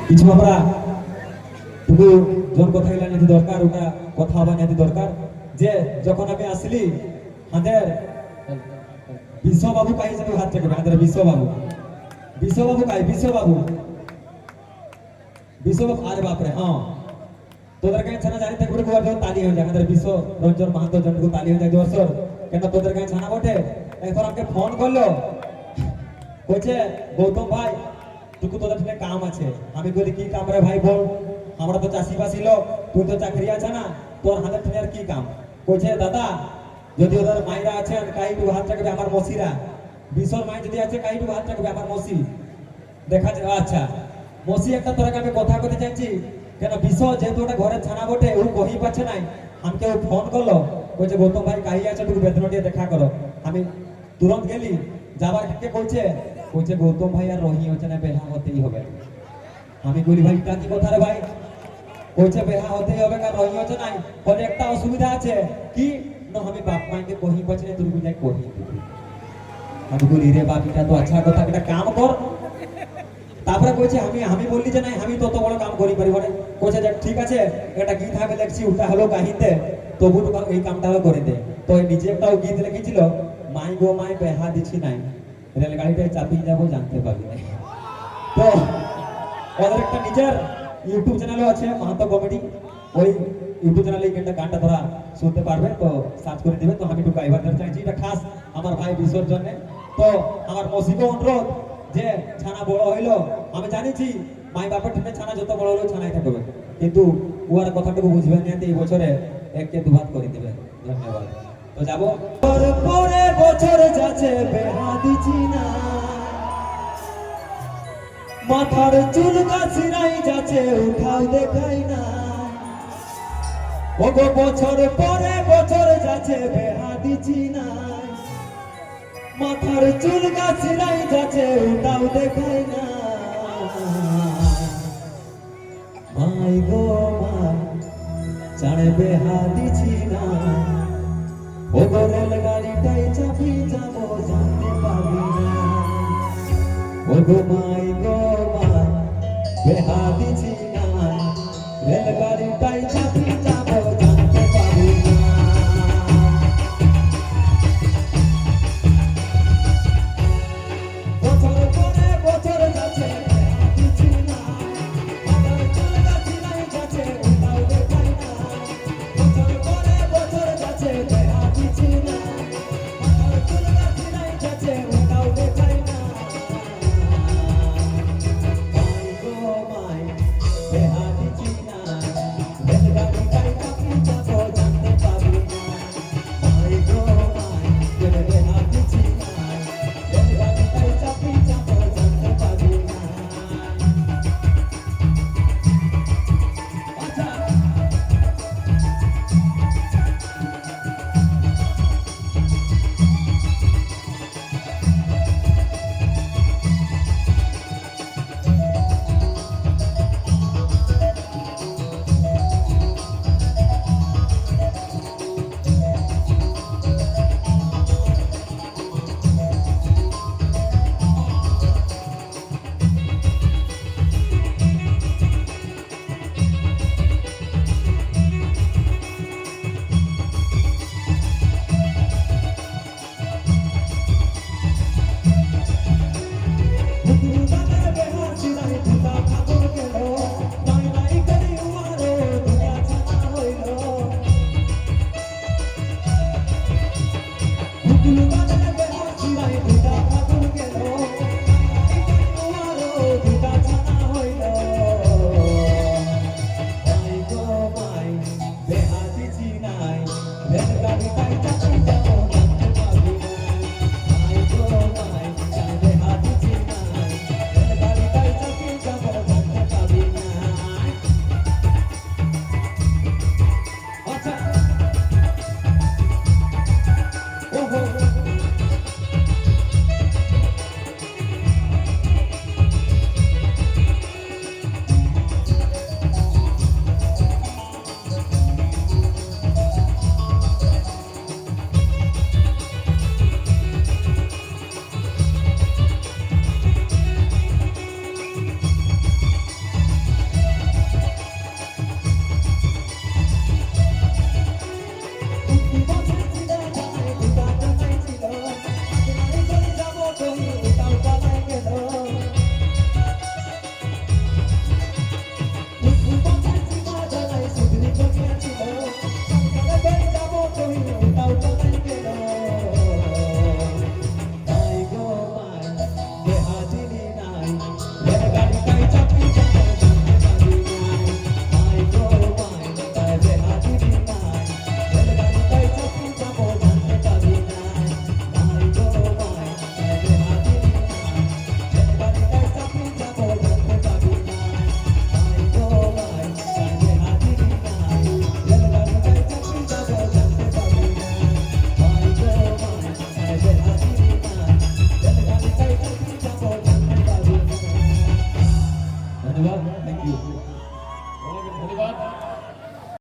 কিছু আমরা টুকু জন কথা গেলা নিতে দরকার ওটা কথা হবা নিতে দরকার যে যখন আমি আসলি হাতের বিশ্ববাবু কাহি যাবে হাত চাকবে হাতের বিশ্ববাবু কাহি বিশ্ববাবু আরে বাপরে হ্যাঁ তোদের কাছে ছানা জানি থাকবে গোয়ার যখন তালি হয়ে যায় আমাদের বিশ্ব রঞ্জন মাহাতো জনকে তালি হয়ে যায় জোরসোর কেন তোদের কাছে ছানা বটে এখন আমাকে ফোন করলো বলছে গৌতম ভাই টুকু তোদের সাথে কাম আছে আমি বলি কি কাম রে ভাই বল আমরা তো চাষিবাসী লোক তুই তো চাকরি আছে না তোর হাতে ঠেনে আর কি কাম বলছে দাদা যদি ওদের মাইরা আছেন কাইটু হাত রাখবে আমার মসিরা বিশ্বর মাই যদি আছে কাইটু হাত রাখবে আমার মসি দেখা যায় আচ্ছা মসি একটা তোরাকে আমি কথা বলতে চাইছি কেন বিশ্ব যেহেতু ওটা ঘরের ছানা বটে ও কহি পাচ্ছে নাই আমাকে ও ফোন করলো বলছে গৌতম ভাই কাহি আছে একটু বেতনটিয়ে দেখা করো আমি তুরন্ত গেলি যাবার কে বলছে গৌতম ভাই আর রহি হচ্ছে না বেহা হতেই হবে আমি বলি ভাই তা কি কথা রে ভাই বলছে বেহা হতেই হবে কারণ রহি হচ্ছে নাই বলে একটা অসুবিধা আছে কি না আমি বাপ মাকে কহি পাচ্ছি না তুই বুঝাই কহি আমি বলি রে বাপ এটা তো আচ্ছা কথা একটা কাম কর তারপরে কইছে আমি বললি যে নাই আমি তত বড় কাম করি পারিব না কইছে যে ঠিক আছে এটা গীত হবে লেখছি উল্টা হলো কাহিতে তবু তো এই কামটাও করে দে তো নিজে একটাও গীত লিখেছিল মাই গো মাই বেহা দিছি নাই রেলগাড়িটায় চাপিয়ে যাবো জানতে পারবি না তো ওদের একটা নিজের ইউটিউব চ্যানেলও আছে মাহাতো কমেডি ওই ইউটিউব চ্যানেলে এই গানটা তোরা শুনতে পারবে তো সার্চ করে দিবে তো আমি একটু গাইবার চাইছি এটা খাস আমার ভাই বিশ্বর জন্য তো আমার মসিকে অনুরোধ যে ছানা বড় হইলো আমি জানিছি মাই বাপের ঠেনে ছানা যত বড় হলো ছানাই থাকবে কিন্তু ওর কথাটুকু বুঝবে না এই বছরে একে দুভাত করে দিবে ধন্যবাদ তো যাবো পরে বছর যাচ্ছে বেহা দিছি না মাথার চুল কাছিরাই যাচ্ছে উঠাও দেখাই না ওগো বছর পরে বছর যাচ্ছে বেহা দিছি না মাথার চুল কাছিরাই যাচ্ছে উঠাও দেখাই না মাই গো মা চাড়ে বেহা দিছি না ওগো রেলগাড়িটাই চাপি যাবো জানতে পারবি না ওগো মাই গো মা বেহা দিছি না রেলগাড়িটাই চাপি যাবো জানতে পারবি না বছর পরে বছর যাচ্ছে বেহা দিছি না মাথার চুল কাছিরাই যাচ্ছে উঠাও দেখাই না বছর পরে বছর যাচ্ছে বেহা দিছি না মাথার চুল কাছিরাই যাচ্ছে উঠাও দেখাই না মাই গো মাই বেহা দিছি না ধন্যবাদ থ্যাংক ইউ ধন্যবাদ